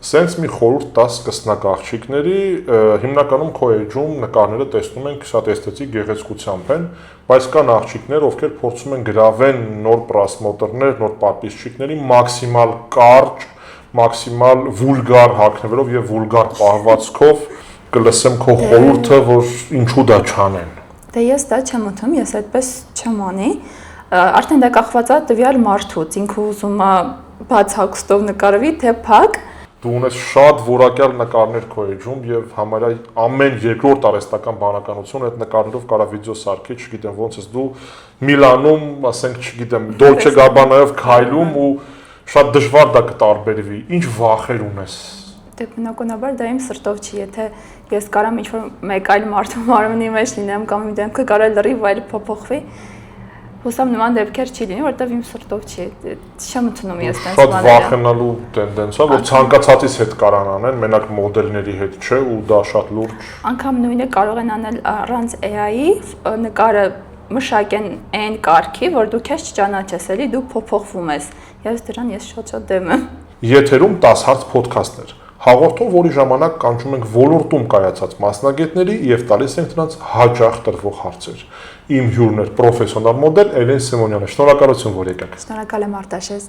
Սենց մի խորհուրդ տաս սկսնակ աղջիկների, հիմնականում քո էջում նկարները տեսնում ենք շատ էսթետիկ գեղեցկությամբ են, բայց կան աղջիկներ, ովքեր փորձում են գրավեն նոր պրասմոտրներ, նոր պատպիսչիկների մաքսիմալ կարճ, մաքսիմալ վուլգար հագնվելով եւ վուլգար պահվածքով կլսեմ քո խորհուրդը, որ ինչու դա չանեն։ Դե ես դա չեմ ուտում, ես այդպես չեմ անի, արդեն դա կախված է տվյալ մարդուց, ինքը ուզում է բաց հագուստով նկարվի, թե փակ։ Դու ունես շատ որակյալ նկարներ քո էջում եւ համարյա ամեն երկրորդ արհեստական բանականություն այդ նկարներով կարա վիդեո սարքի, չգիտեմ ոնց ես դու Միլանում, ասենք, չգիտեմ, Dolce Gabbana-ով քայլում ու շատ դժվար դա կտարբերվի։ Ինչ վախեր ունես։ Դե բնականաբար դա իմ սրտով չի, եթե ես կարամ ինչ-որ մեկ այլ մարդու մարմնի մեջ լինեմ կամ իմ դեմքը կարա լրիվ այլ փոփոխվի, հուսամ նման դեպքեր չի լինի, որովհետև իմ սրտով չի, չեմ ընդունում ես տենց բաները։ Շատ վախենալու տենդենս է, որ ցանկացածից հետ կարան անեն, մենակ մոդելների հետ չէ ու դա շատ լուրջ։ Անկամ նույնը կարող են անել առանց AI-ի, նկարը մշակեն այն կարգի, որ դու քեզ չճանաչես, էլի դու փոփոխվում ես։ Ես դրան շատ դեմ եմ։ Եթերում 10 հարց ոդքասթներ։ Հաղորդում, որի ժամանակ կանչում ենք ոլորտում կայացած մասնագետների եւ տալիս ենք նրանց հաճախ տրվող հարցեր։ Իմ հյուրն էր պրոֆեսիոնալ մոդել Էլեն Սիմոնյանը։ Շնորհակալություն, որ եկաք։ Շնորհակալ եմ, Արտաշես։